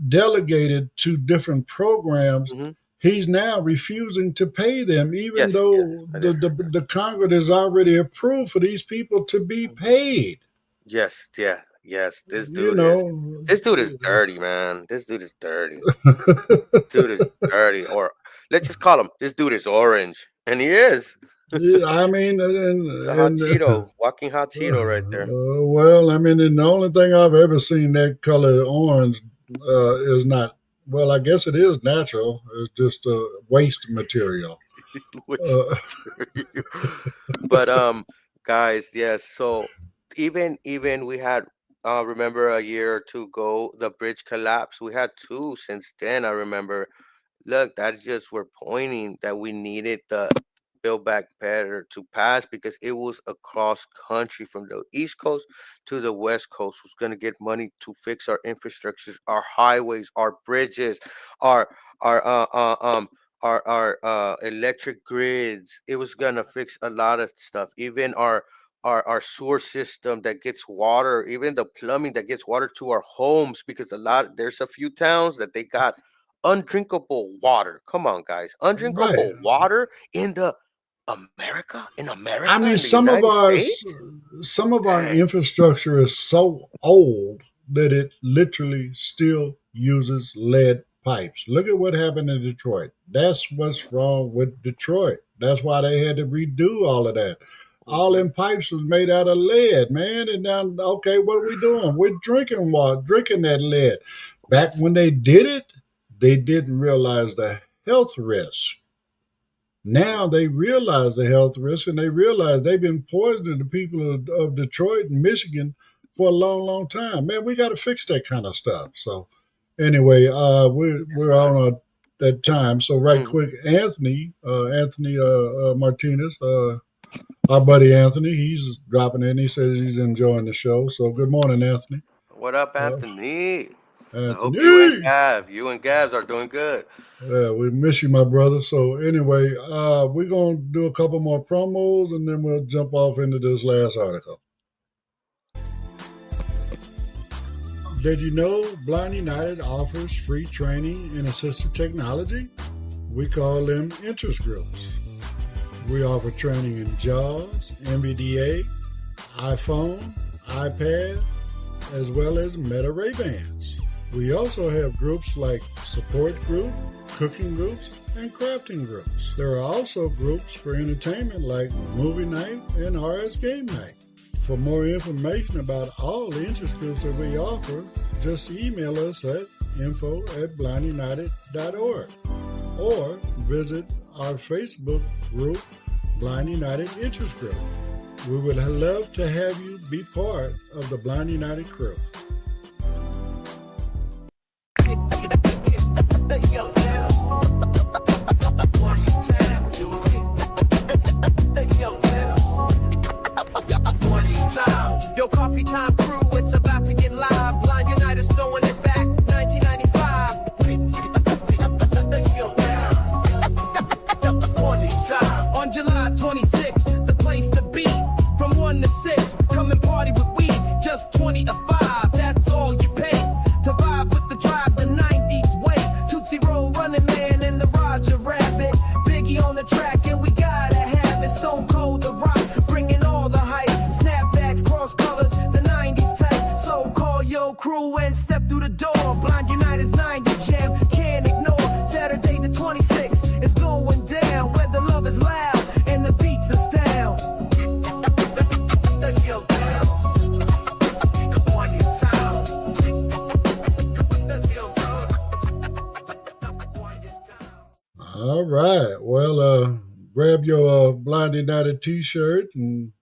delegated to different programs. Hmm. He's now refusing to pay them, even Yes, yes, though I the, did the heard that. the Congress has already approved for these people to be Mhm. paid. Yes, yeah, yes. This You dude is know, this dude is dirty, man. This dude is dirty. Dude is dirty, or let's just call him. This dude is orange, and he is. yeah, I mean, He's a hot and Cheeto, walking hot Cheeto right there. well, I mean, and the only thing I've ever seen that color orange is not. Well, I guess it is natural. It's just waste material. Waste Uh, material. But guys, yes. So even we had remember a year or two ago the bridge collapsed. We had two since then. I remember. Look, that just we're pointing that we needed the Build Back Better to pass because it was across country from the East Coast to the West Coast was going to get money to fix our infrastructures, our highways, our bridges, our our uh, uh um our electric grids. It was going to fix a lot of stuff, even our sewer system that gets water, even the plumbing that gets water to our homes because there's a few towns that they got undrinkable water. Come on, guys. right. Undrinkable water in I America, mean, in the United States? some of our Dang. infrastructure is so old that it literally still uses lead pipes. Look at what happened in Detroit. That's what's wrong with Detroit. That's why they had to redo all of that. All Hmm. them pipes was made out of lead, man. And now, okay, what are we doing? We're drinking water, drinking that lead. Back Yes. when they did it, they didn't realize the health risk. Now they realize the health risk, and they realize they've been poisoning the people of Detroit and Michigan for a long, long time. Man, we got to fix that kind of stuff. So anyway, we're on that time. So right quick, Anthony Martinez, our buddy Anthony, he's dropping in. He says he's enjoying the show. So good morning, Anthony. What up, Anthony? I hope Anthony. you and Gabs are doing good. We miss you, my brother. So anyway, we're going to do a couple more promos, and then we'll jump off into this last article. Did you know Blind United offers free training in assistive technology? We call them interest groups. We offer training in JAWS, NVDA, iPhone, iPad, as well as Meta Ray-Bans. We also have groups like support group, cooking groups, and crafting groups. There are also groups for entertainment like movie night and RS game night. For more information about all the interest groups that we offer, just email us at info@blindunited.org or visit our Facebook group, Blind United Interest Group. We would love to have you be part of the Blind United crew. Yo, Coffee Time crew, it's about to get live. Blind United's throwing it back, 1995. On July 26th, the place to be. From 1 to 6, come and party with we. Just 20 to 5, that's all you pay. To vibe with the drive the 90s way. Tootsie Roll, Running Man, and the Roger Rabbit. Biggie on the track, and we gotta have it. Stone Cold, The Rock, bringing all the hype. Snapbacks, cross colors, the 90s type. So call your crew and step through the door. Blind United's 90 jam, can't ignore. Saturday the 26th, it's going down. Where the love is loud and the beats are style. All right. Well, grab your Blind United t-shirt and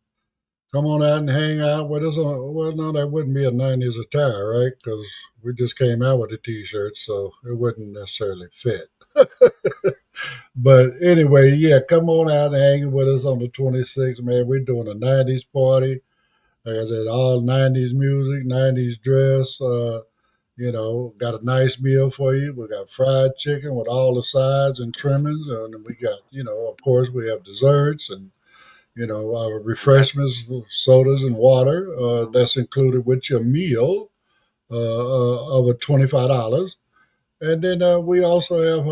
come on out and hang out with us. Well, no, that wouldn't be a 90s attire, right? Because we just came out with the t-shirt, so it wouldn't necessarily fit. But anyway, yeah, come on out and hang with us on the 26th, man. We're doing a 90s party. Like I said, all 90s music, 90s dress. Got a nice meal for you. We got fried chicken with all the sides and trimmings. And we got, of course, we have desserts and, our refreshments, sodas and water. That's included with your meal of $25. And then we also have,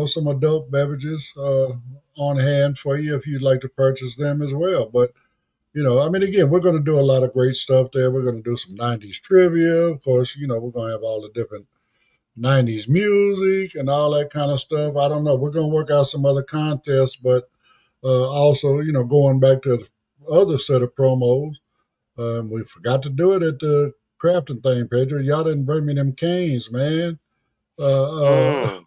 some adult beverages on hand for you if you'd like to purchase them as well. But, again, we're going to do a lot of great stuff there. We're going to do some 90s trivia. Of course, we're going to have all the different 90s music and all that kind of stuff. I don't know. We're going to work out some other contests, but also, going back to the other set of promos, we forgot to do it at the crafting thing, Pedro. Y'all didn't bring me them canes, man. But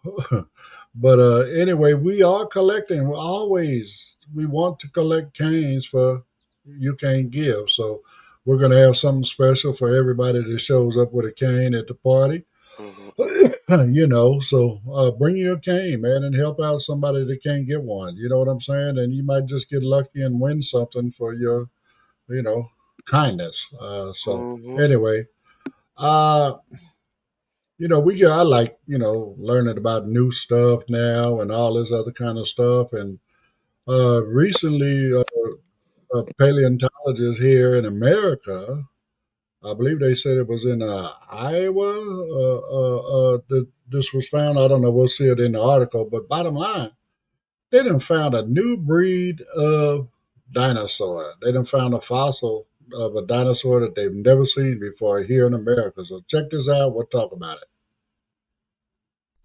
anyway, we are collecting. We want to collect canes for You Can't Give. So we're going to have something special for everybody that shows up with a cane at the party. So bring your cane, man, and help out somebody that can't get one. You know what I'm saying? And you might just get lucky and win something for your, kindness. Anyway, I like, learning about new stuff now and all this other kind of stuff. And recently, a paleontologist here in America, I believe they said it was in Iowa, that this was found. I don't know. We'll see it in the article. But bottom line, they done found a new breed of dinosaur. They done found a fossil of a dinosaur that they've never seen before here in America. So check this out. We'll talk about it.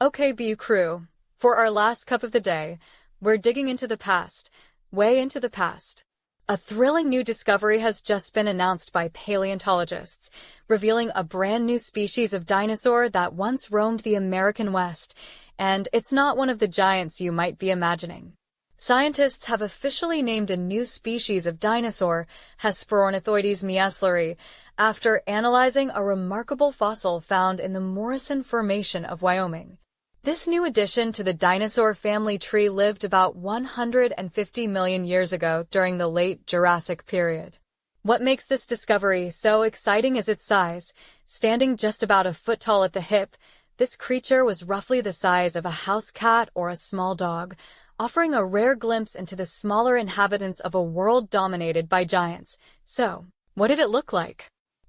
Okay, BU crew. For our last cup of the day, we're digging into the past, way into the past. A thrilling new discovery has just been announced by paleontologists, revealing a brand new species of dinosaur that once roamed the American West, and it's not one of the giants you might be imagining. Scientists have officially named a new species of dinosaur, Hesperornithoides miesleri, after analyzing a remarkable fossil found in the Morrison Formation of Wyoming. This new addition to the dinosaur family tree lived about 150 million years ago during the late Jurassic period. What makes this discovery so exciting is its size. Standing just about a foot tall at the hip, this creature was roughly the size of a house cat or a small dog, offering a rare glimpse into the smaller inhabitants of a world dominated by giants. So, what did it look like?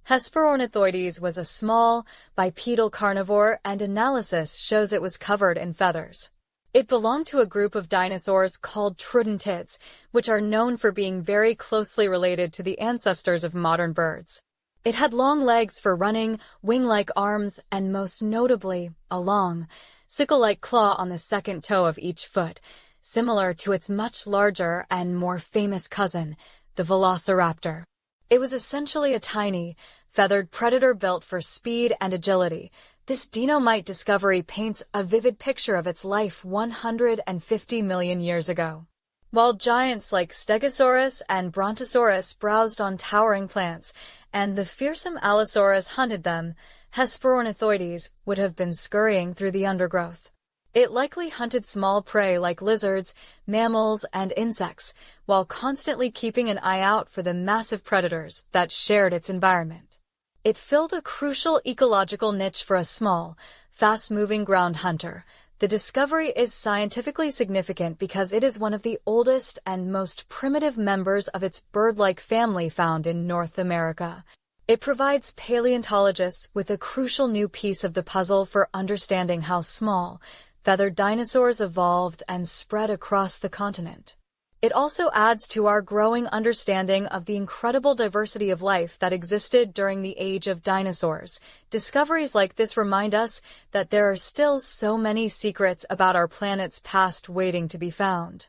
Hesperornithoides was a small, bipedal carnivore, and analysis shows it was covered in feathers. It belonged to a group of dinosaurs called troodontids, which are known for being very closely related to the ancestors of modern birds. It had long legs for running, wing-like arms, and most notably, a long, sickle-like claw on the second toe of each foot, similar to its much larger and more famous cousin, the velociraptor. It was essentially a tiny, feathered predator built for speed and agility. This Dinomite discovery paints a vivid picture of its life 150 million years ago. While giants like Stegosaurus and Brontosaurus browsed on towering plants, and the fearsome Allosaurus hunted them, Hesperornithoides would have been scurrying through the undergrowth. It likely hunted small prey like lizards, mammals, and insects, while constantly keeping an eye out for the massive predators that shared its environment. It filled a crucial ecological niche for a small, fast-moving ground hunter. The discovery is scientifically significant because it is one of the oldest and most primitive members of its bird-like family found in North America. It provides paleontologists with a crucial new piece of the puzzle for understanding how small, feathered dinosaurs evolved and spread across the continent. It also adds to our growing understanding of the incredible diversity of life that existed during the age of dinosaurs. Discoveries like this remind us that there are still so many secrets about our planet's past waiting to be found.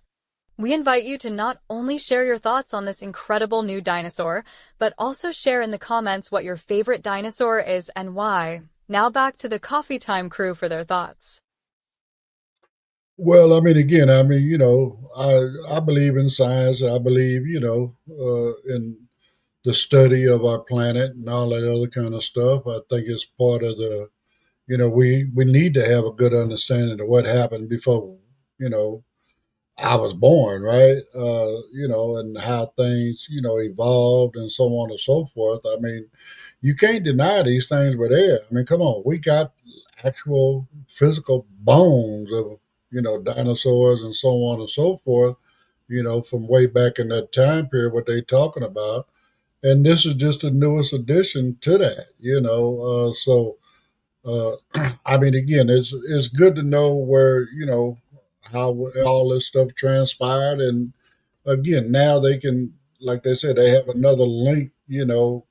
We invite you to not only share your thoughts on this incredible new dinosaur, but also share in the comments what your favorite dinosaur is and why. Now back to the Coffee Time crew for their thoughts. Well, I mean, again, I mean, I believe in science. I believe, in the study of our planet and all that other kind of stuff. I think it's part of the, we need to have a good understanding of what happened before, you know, I was born, right? And how things, evolved and so on and so forth. I mean, you can't deny these things were there. I mean, come on, we got actual physical bones of, dinosaurs and so on and so forth, from way back in that time period, what they talking about. And this is just the newest addition to that, I mean, again, it's good to know where, how all this stuff transpired. And again, now they can, like they said, they have another link,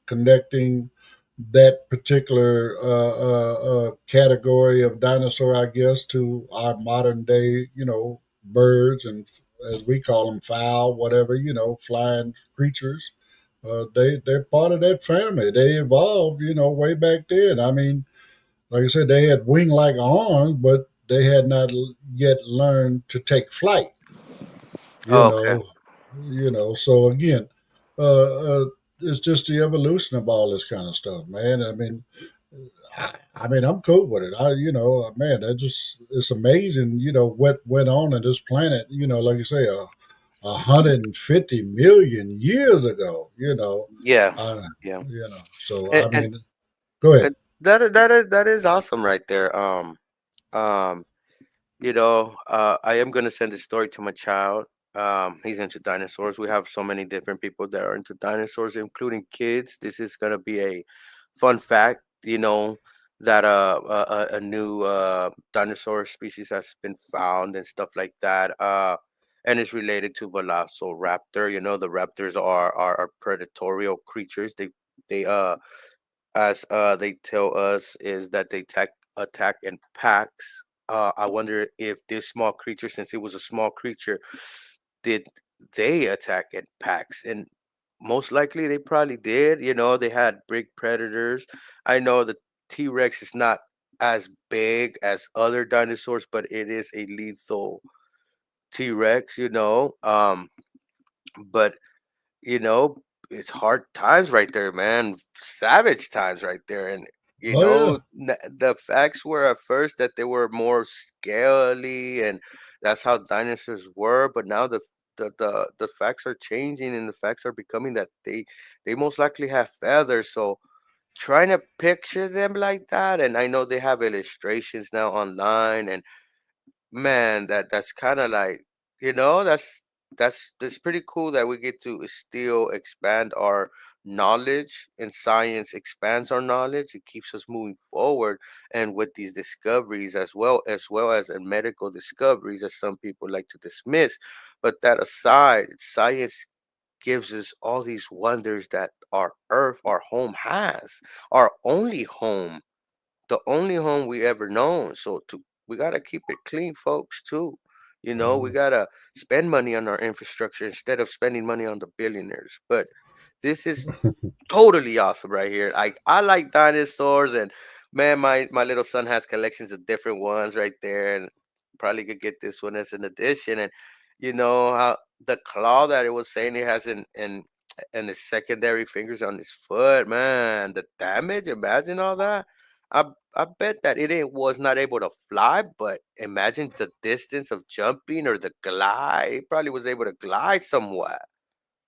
connecting that particular category of dinosaur, I guess, to our modern day, birds and as we call them, fowl, whatever, flying creatures. They're part of that family. They evolved, way back then. I mean, like I said, they had wing-like arms, but they had not yet learned to take flight. You Okay. know, So again, uh, it's just the evolution of all this kind of stuff, man. I mean, I'm cool with it. Man, that just it's amazing. What went on in this planet. Like you say, 150 million years ago. Yeah. Uh, Yeah. So And, I and, mean, go ahead. and that is awesome right there. Um, I am gonna send this story to my child. He's into dinosaurs. We have so many different people that are into dinosaurs, including kids. This is gonna be a fun fact. That a new dinosaur species has been found and stuff like that. And it's related to Velociraptor. The raptors are predatorial creatures. They as they tell us is that they attack in packs. I wonder if this small creature, since it was a small creature, did they attack in packs, and most likely they probably did. They had big predators. I know the T-Rex is not as big as other dinosaurs, but it is a lethal T-Rex. But you know, it's hard times right there, man. Savage times right there. And Oh yeah. the facts were at first that they were more scaly, and that's how dinosaurs were. But now the facts are changing, and the facts are becoming that they most likely have feathers. So trying to picture them like that, and I know they have illustrations now online, and man, that's kind of like, that's pretty cool that we get to still expand our knowledge, and science expands our knowledge. It keeps us moving forward, and with these discoveries, as well as in medical discoveries, as some people like to dismiss. But that aside, science gives us all these wonders that our earth, our home, has, our only home, the only home we ever known. So we gotta keep it clean, folks. Too, we Uh, gotta spend money on our infrastructure instead of spending money on the billionaires. But this is totally awesome right here. I like dinosaurs, and man, my little son has collections of different ones right there, and probably could get this one as an addition. And how the claw that it was saying it has in his secondary fingers on his foot, man, the damage. Imagine all that. I I bet that was not able to fly, but imagine the distance of jumping or the glide. It probably was able to glide somewhat,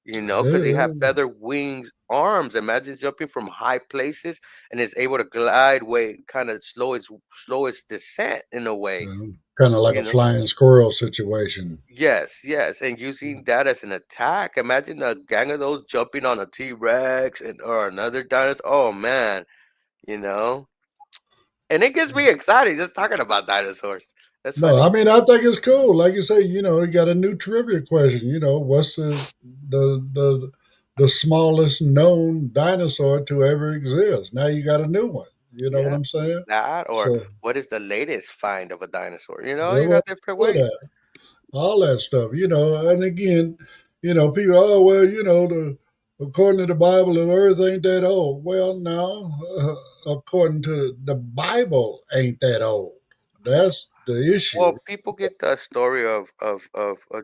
because they have yeah, feather wings arms. Imagine jumping from high places and is able to glide way, kind of slow its descent in a way. yeah. Kind of like You a know. flying squirrel situation. Yes, yes, and using that as an attack. Imagine a gang of those jumping on a T-Rex and or another dinosaur. Oh man, you know. And it gets me excited just talking about dinosaurs. That's No, I funny. mean I think it's cool. Like you say, you got a new trivia question. What's the the the smallest known dinosaur to ever exist? Now you got a new one. You know what Yeah, I'm saying? that, or So what is the latest find of a dinosaur? yeah, You well, got different all ways. that, all that stuff. And again, people. Oh well, according to the Bible, the Earth ain't that old. Well, no, according to the Bible, ain't that old. That's the issue. Well, people get the story of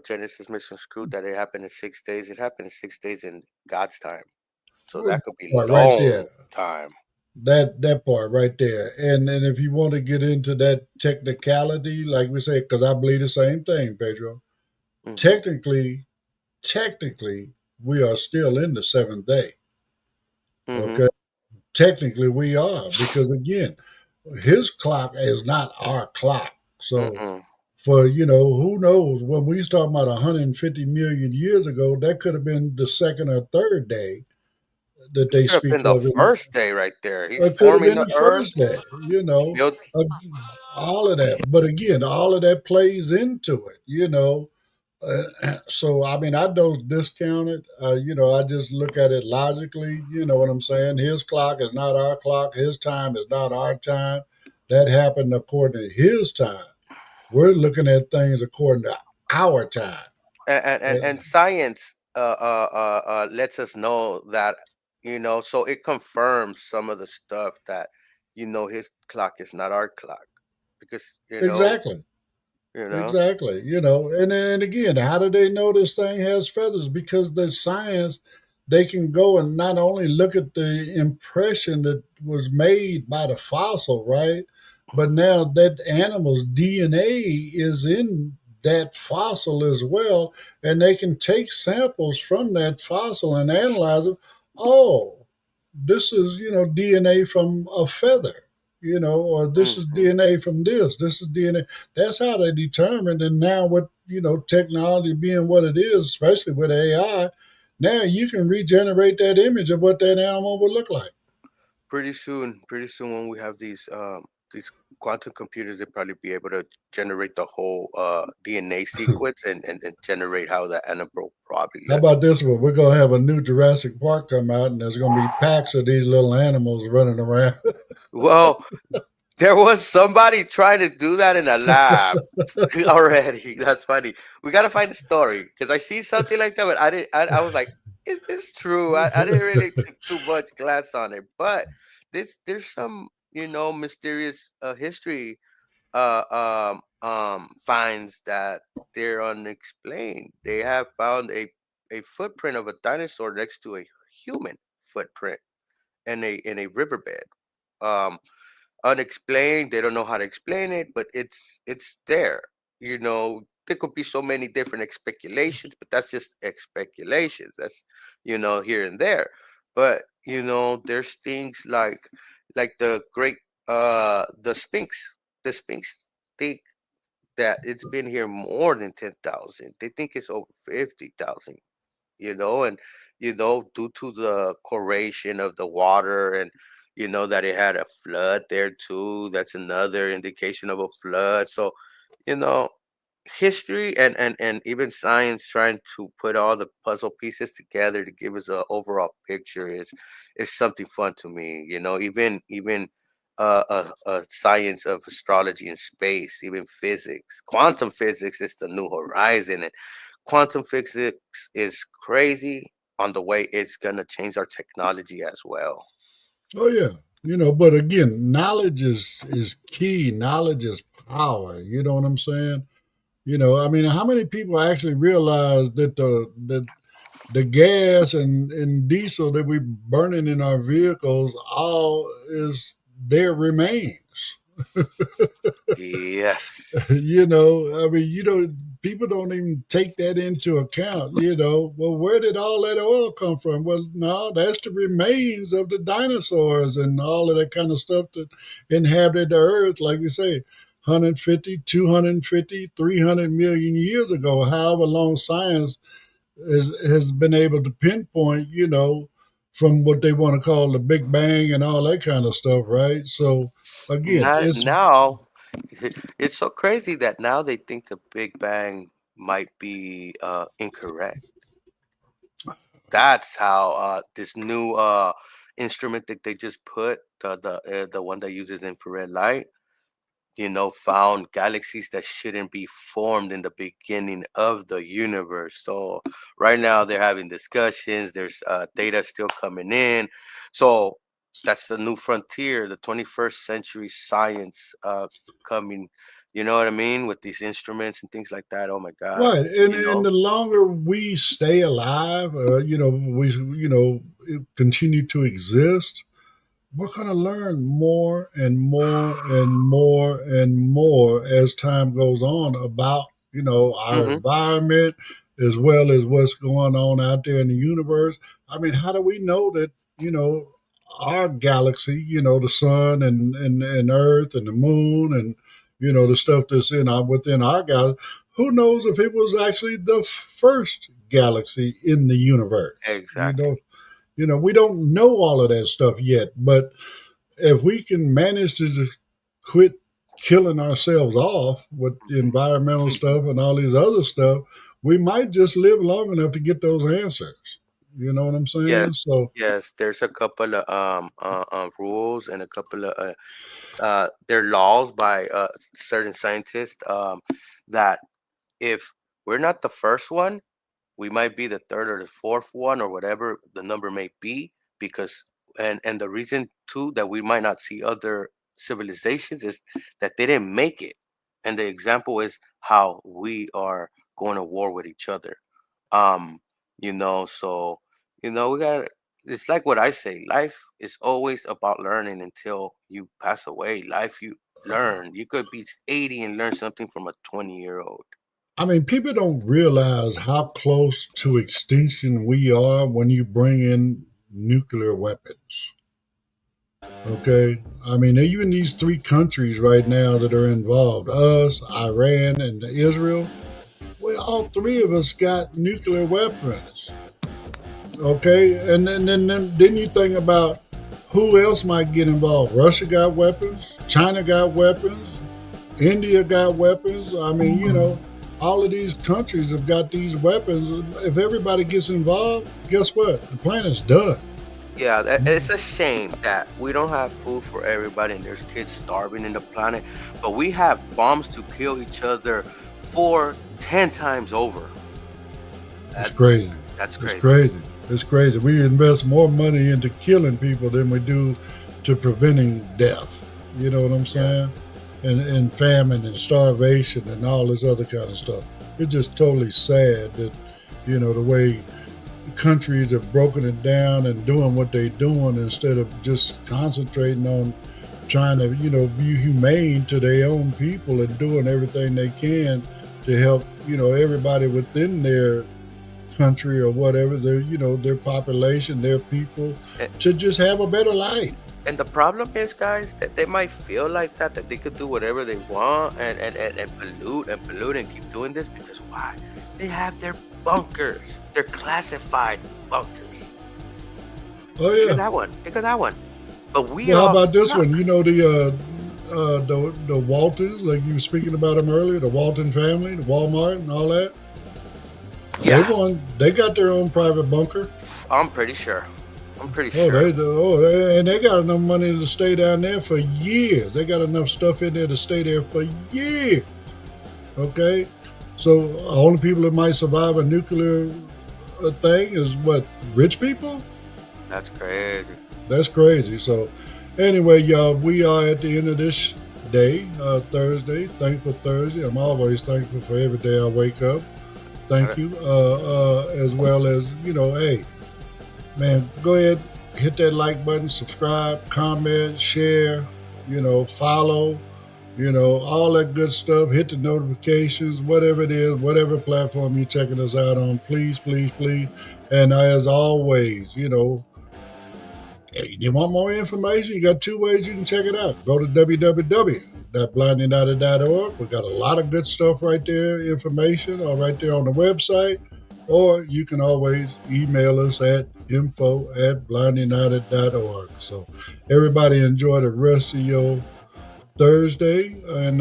Genesis mission screwed that it happened in 6 days. It happened in 6 days in God's time, so Well, that that could be part right there. long time. That part right there. And if you want to get into that technicality, like we say, because I believe the same thing, Pedro. Hmm. Technically, we are still in the seventh day. Hmm. Okay, technically we are because again, his clock is not our clock. So Mm-mm. for who knows when we was talking about 150 million years ago, that could have been the second or third day that It they could have speak been the of. first day right there. He's It could have forming been the the earth. first day. Build. Uh, all of that. But again, all of that plays into it. So I mean, I don't discount it. I just look at it logically. You know what I'm saying? His clock is not our clock. His time is not our time. That happened according to his time. We're looking at things according to our time. And science lets us know that, so it confirms some of the stuff that, his clock is not our clock, because Exactly. you know Exactly. And again, how do they know this thing has feathers? Because the science, they can go and not only look at the impression that was made by the fossil, right? But now that animal's DNA is in that fossil as well, and they can take samples from that fossil and analyze it. Oh, this is DNA from a feather, or this is hmm DNA from this is DNA. That's how they determined. And now with technology being what it is, especially with AI, now you can regenerate that image of what that animal would look like. pretty soon when we have these quantum computers, they'll probably be able to generate the whole DNA sequence, and generate how the animal probably How looks. about this one? We're gonna have a new Jurassic Park come out, and there's gonna be packs of these little animals running around. Well, There was somebody trying to do that in a lab already. That's funny. We gotta find the story because I see something like that, but I didn't. I was like, "Is this true?" I didn't really take too much glance on it, but there's some mysterious history finds that they're unexplained. They have found a footprint of a dinosaur next to a human footprint in a riverbed. Um, Unexplained. They don't know how to explain it, but it's there. There could be so many different speculations, but that's just speculations. That's here and there. But there's things like the Sphinx. The Sphinx think that it's been here more than 10,000. They think it's over 50,000. And due to the corrosion of the water, and that it had a flood there too. That's another indication of a flood. So you know history and even science trying to put all the puzzle pieces together to give us a overall picture is something fun to me. Even science of astrology and space, even physics, quantum physics is the new horizon, and quantum physics is crazy on the way it's gonna change our technology as well. Oh yeah, but again, knowledge is key. Knowledge is power. You know what I'm saying? I mean, how many people actually realize that the gas and diesel that we burning in our vehicles all is their remains? Yes. I mean, people don't even take that into account. Well, where did all that oil come from? Well, no, that's the remains of the dinosaurs and all of that kind of stuff that inhabited the earth, like you say, 150, 250, 300 million years ago, however long science has been able to pinpoint, from what they want to call the Big Bang and all that kind of stuff, right? So, again, Not it's now. It's so crazy that now they think the Big Bang might be incorrect. That's how this new instrument that they just put, the one that uses infrared light, found galaxies that shouldn't be formed in the beginning of the universe. So right now they're having discussions. There's data still coming in. So that's the new frontier, the 21st century science coming. You know what I mean? With these instruments and things like that. Oh my God. right. And the longer we stay alive, we continue to exist, we're going to learn more and more and more and more as time goes on about our Hmm. environment as well as what's going on out there in the universe. I mean, how do we know that our galaxy, the sun and Earth and the moon and the stuff that's within our galaxy? Who knows if it was actually the first galaxy in the universe? You Exactly. know, we don't know all of that stuff yet, but if we can manage to just quit killing ourselves off with the environmental stuff and all these other stuff, we might just live long enough to get those answers. You know what I'm Yes. saying? So, Yes. There's a couple of rules and a couple of there are laws by certain scientists that if we're not the first one, we might be the third or the fourth one or whatever the number may be, because and the reason too that we might not see other civilizations is that they didn't make it, and the example is how we are going to war with each other. um so we got, it's like what I say, life is always about learning until you pass away. Life, you learn. You could be 80 and learn something from a 20-year-old. I mean, people don't realize how close to extinction we are when you bring in nuclear weapons. Okay. I mean, even these three countries right now that are involved, us, Iran, and Israel, well, all three of us got nuclear weapons. Okay. And then you think about who else might get involved. Russia got weapons, China got weapons, India got weapons. I mean, all of these countries have got these weapons. If everybody gets involved, guess what? The planet's done. Yeah, it's a shame that we don't have food for everybody and there's kids starving in the planet, but we have bombs to kill each other 10 times over. It's crazy. That's It's crazy. crazy. It's crazy. We invest more money into killing people than we do to preventing death. You know what I'm saying? And famine and starvation and all this other kind of stuff. It's just totally sad that, the way countries have broken it down and doing what they're doing instead of just concentrating on trying to, be humane to their own people and doing everything they can to help, everybody within their country or whatever, their population, their people, to just have a better life. And the problem is, guys, that they might feel like that they could do whatever they want and pollute and keep doing this because why? They have their bunkers. They're classified bunkers. Oh yeah. Think of that one. Think of that one. But how about this one? The Waltons, like you were speaking about them earlier, the Walton family, the Walmart and all that. Yeah. They got their own private bunker. I'm pretty sure. And they got enough money to stay down there for years. They got enough stuff in there to stay there for years. Okay? So only people that might survive a nuclear thing is what? Rich people? That's crazy. That's crazy. So anyway, y'all, we are at the end of this day, Thursday, Thankful Thursday. I'm always thankful for every day I wake up. Thank you. As well as, hey, man, go ahead, hit that like button, subscribe, comment, share, follow, all that good stuff. Hit the notifications, whatever it is, whatever platform you're checking us out on, please, please, please. And as always, you want more information, you got two ways you can check it out. Go to www.blindunited.org. We got a lot of good stuff right there, information, or right there on the website. Or you can always email us at info@blindunited.org. So everybody enjoy the rest of your Thursday. And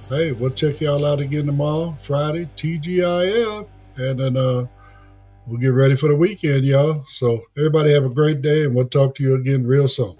hey, we'll check y'all out again tomorrow, Friday, TGIF. And then we'll get ready for the weekend, y'all. So everybody have a great day, and we'll talk to you again real soon.